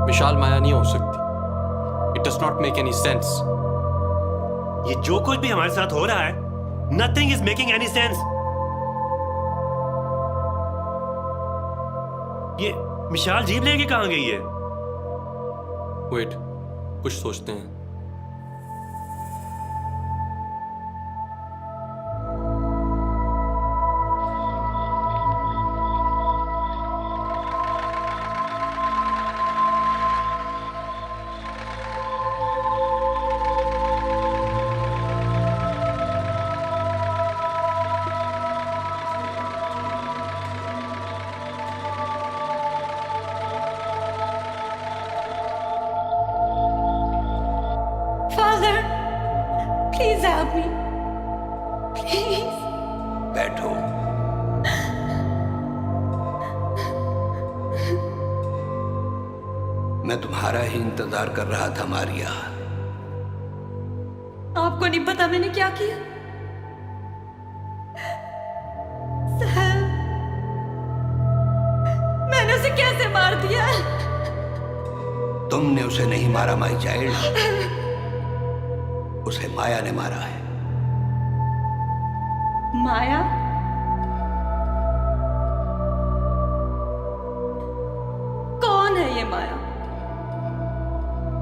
मिशाल माया नहीं हो सकती। It does not make any sense. ये जो कुछ भी हमारे साथ हो रहा है, nothing is making any sense. ये मिशाल जीप लेके कहाँ गई है? Wait, कुछ सोचते हैं। Father, please help me. Please. बैठो। मैं तुम्हारा ही इंतजार कर रहा था मारिया। आपको नहीं पता मैंने क्या किया? सैम, मैंने उसे कैसे मार दिया? तुमने उसे नहीं मारा माई चाइल्ड, उसे माया ने मारा है। माया? कौन है ये माया?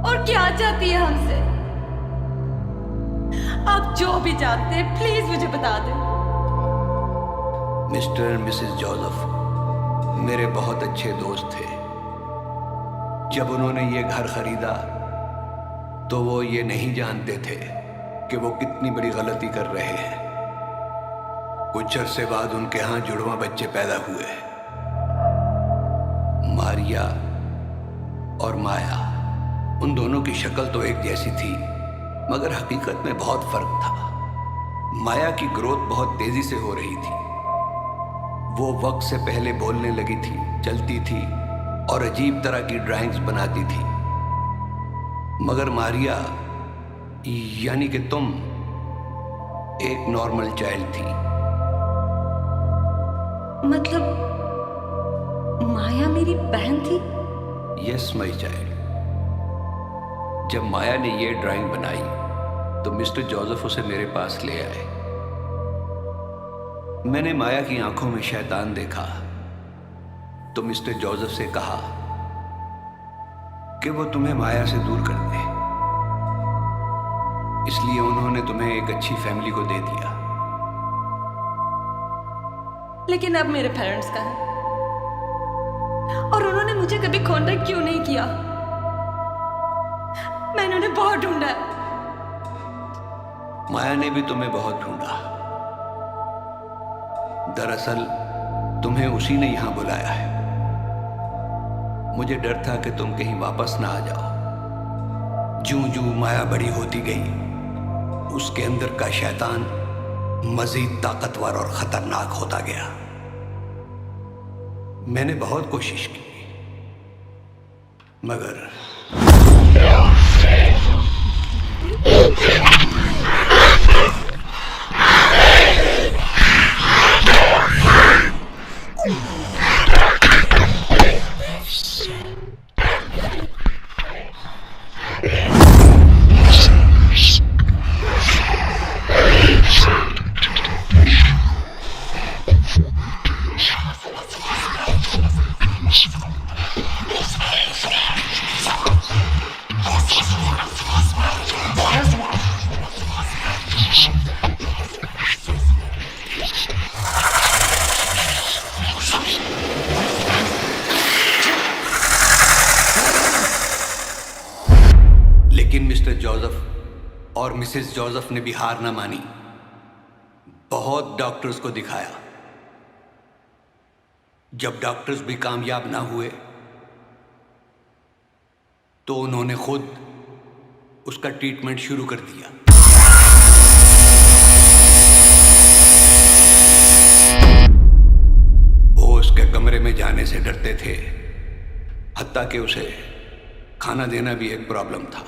और क्या चाहती है हमसे? आप जो भी जानते हैं प्लीज मुझे बता दें। मिस्टर मिसेस जोसेफ मेरे बहुत अच्छे दोस्त थे। जब उन्होंने ये घर खरीदा तो वो ये नहीं जानते थे कि वो कितनी बड़ी गलती कर रहे हैं। कुछ अरसे बाद उनके यहाँ जुड़वा बच्चे पैदा हुए, मारिया और माया। उन दोनों की शक्ल तो एक जैसी थी, मगर हकीकत में बहुत फर्क था। माया की ग्रोथ बहुत तेजी से हो रही थी। वो वक्त से पहले बोलने लगी थी, चलती थी और अजीब तरह की ड्राइंग्स बनाती थी। मगर मारिया यानी कि तुम एक नॉर्मल चाइल्ड थी। मतलब माया मेरी बहन थी? Yes my child. जब माया ने ये ड्राइंग बनाई तो मिस्टर जोसेफ उसे मेरे पास ले आए। मैंने माया की आंखों में शैतान देखा तो मिस्टर जोसेफ से कहा कि वो तुम्हें माया से दूर कर दे, इसलिए उन्होंने तुम्हें एक अच्छी फैमिली को दे दिया। लेकिन अब मेरे पेरेंट्स का है और उन्होंने मुझे कभी कांटेक्ट क्यों नहीं किया? मैंने उन्हें बहुत ढूंढा। माया ने भी तुम्हें बहुत ढूंढा। दरअसल तुम्हें उसी ने यहां बुलाया है। मुझे डर था कि तुम कहीं वापस ना आ जाओ। जूं जूं माया बड़ी होती गई, उसके अंदर का शैतान मजीद ताकतवर और खतरनाक होता गया। मैंने बहुत कोशिश की, मगर लेकिन मिस्टर जोसेफ और मिसेस जोसेफ ने भी हार ना मानी। बहुत डॉक्टर्स को दिखाया। जब डॉक्टर्स भी कामयाब ना हुए तो उन्होंने खुद उसका ट्रीटमेंट शुरू कर दिया। वो उसके कमरे में जाने से डरते थे, हत्ता कि उसे खाना देना भी एक प्रॉब्लम था।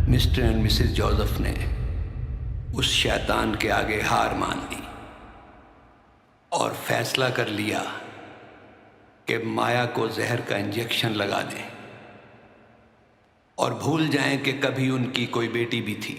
मिस्टर एंड मिसेस जोसेफ ने उस शैतान के आगे हार मान ली और फैसला कर लिया कि माया को जहर का इंजेक्शन लगा दें और भूल जाएं कि कभी उनकी कोई बेटी भी थी।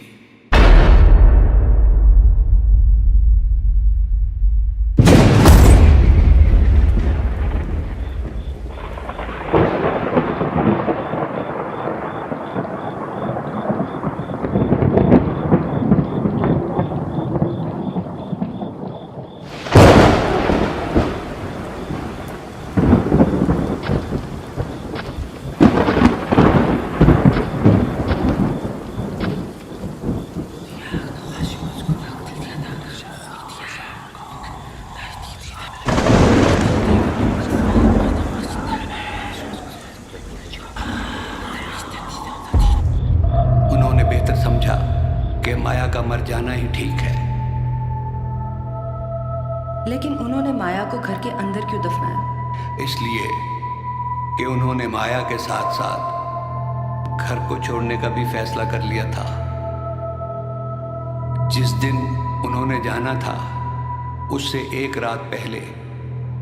कि माया का मर जाना ही ठीक है। लेकिन उन्होंने माया को घर के अंदर क्यों दफनाया? इसलिए कि उन्होंने माया के साथ साथ घर को छोड़ने का भी फैसला कर लिया था। जिस दिन उन्होंने जाना था उससे एक रात पहले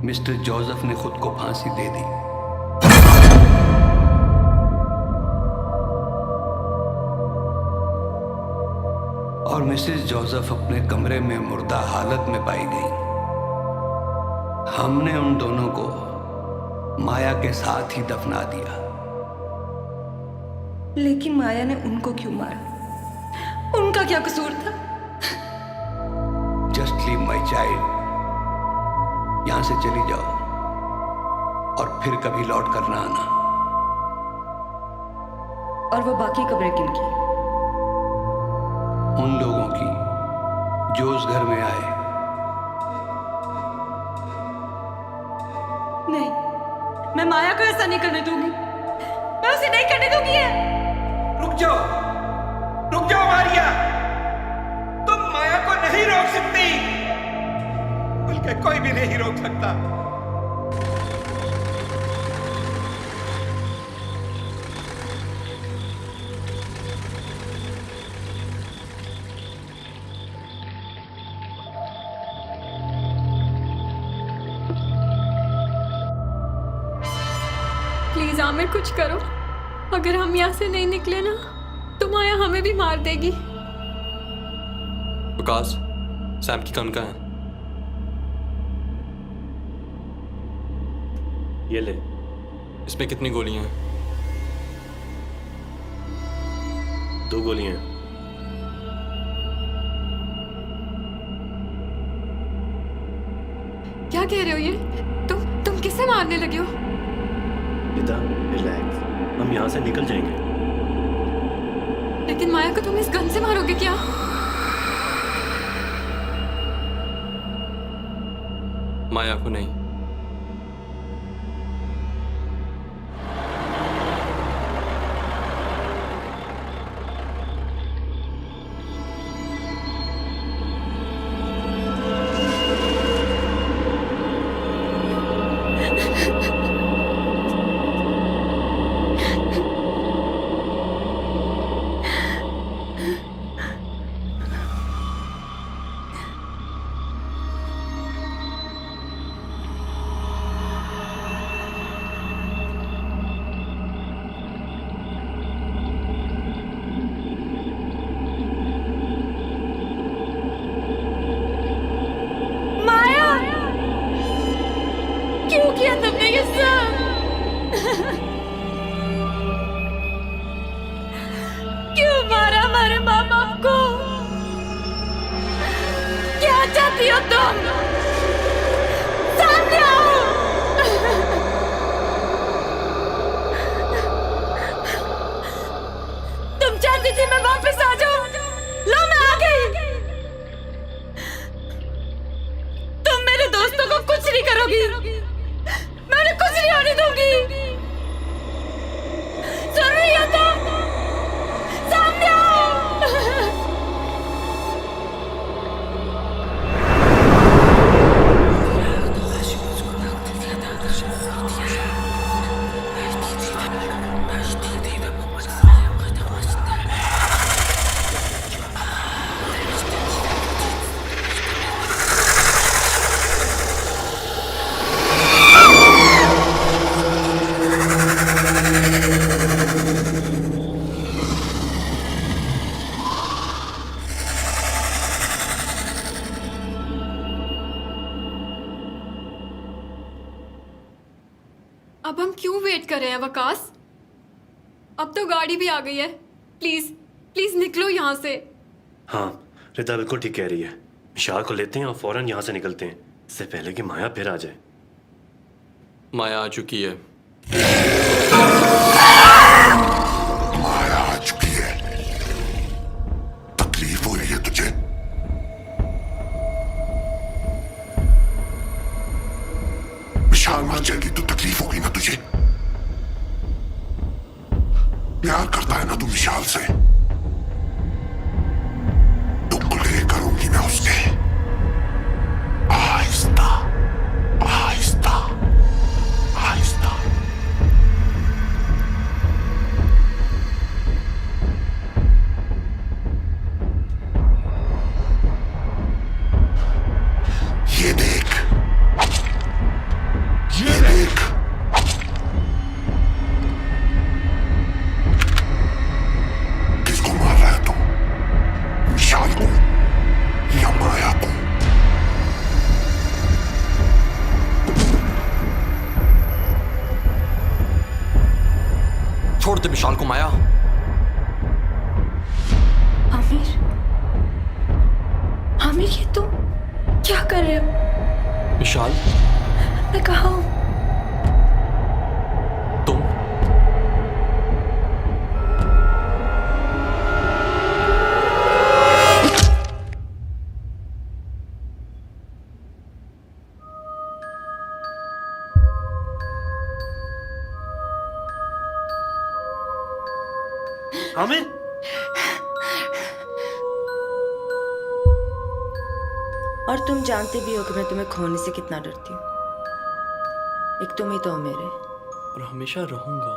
मिस्टर जोसेफ ने खुद को फांसी दे दी। और मिसेस जोसेफ अपने कमरे में मुर्दा हालत में पाई गई। हमने उन दोनों को माया के साथ ही दफना दिया। लेकिन माया ने उनको क्यों मारा? उनका क्या कसूर था? जस्ट लीव माई चाइल्ड, यहां से चली जाओ और फिर कभी लौट कर ना आना। और वो बाकी कब्रें किनकी? उन लोगों की जो उस घर में आए। नहीं, मैं माया को ऐसा नहीं करने दूंगी। मैं उसे नहीं करने दूंगी है। रुक जाओ मारिया, तुम माया को नहीं रोक सकती, बल्कि कोई भी नहीं रोक सकता। प्लीज आमिर कुछ करो। अगर हम यहाँ से नहीं निकले ना तो माया हमें भी मार देगी। विकास, सैम की गन कहाँ है? ये ले। इसमें कितनी गोलियां हैं? 2 गोलियां हैं। क्या कह रहे हो ये? तुम किसे मारने लगे हो? बेटा रिलैक्स, हम यहाँ से निकल जाएंगे। लेकिन माया को तुम इस गन से मारोगे क्या? माया को नहीं। क्यों किया तुमने ये सब? क्यों मारा हमारे माँ बाप को? क्या चाहती हो तुम? सामने आओ। तुम चाहती थी मैं वापस आ जाऊं? लो मैं आ गई। तुम मेरे दोस्तों को कुछ नहीं करोगी। मैं उन्हें कुछ नहीं होने दूंगी। सुन रही हो तुम? सामने आओ। अब हम क्यों वेट कर रहे हैं वकास? अब तो गाड़ी भी आ गई है। प्लीज प्लीज निकलो यहाँ से। हाँ, रिदा बिल्कुल ठीक कह रही है। विशाल को लेते हैं और फौरन यहाँ से निकलते हैं, इससे पहले कि माया फिर आ जाए। माया आ चुकी है। माया आ चुकी है। तकलीफ हो रही है तुझे? विशाल मर जाएगी तो तकलीफ होगी ना तुझे? प्यार करता है ना तू विशाल से? विशाल को माया। आमिर, आमिर ये तुम क्या कर रहे हो? विशाल, मैं कहाँ हूँ? तुम आमिर, और तुम जानते भी हो कि मैं तुम्हें खोने से कितना डरती हूँ। एक तुम ही तो हो मेरे। और हमेशा रहूंगा।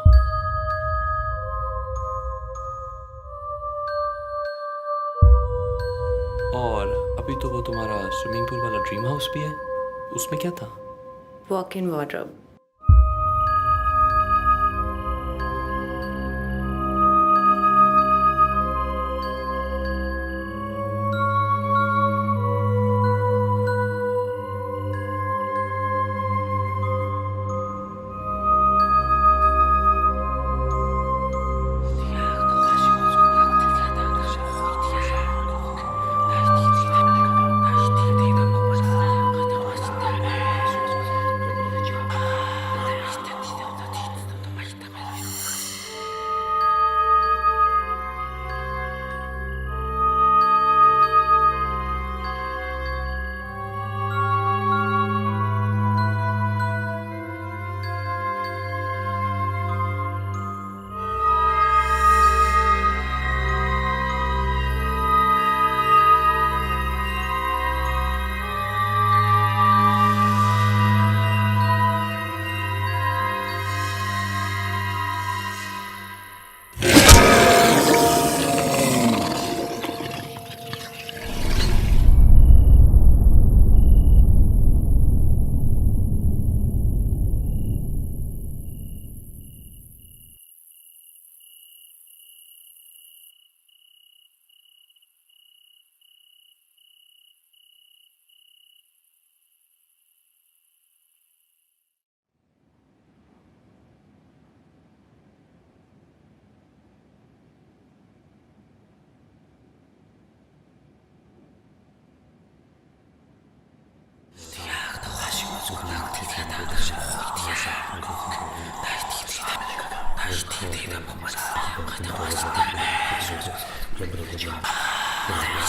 और अभी तो वो तुम्हारा स्विमिंग पूल वाला ड्रीम हाउस भी है, उसमें क्या था? Walk in wardrobe.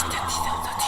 Thank you.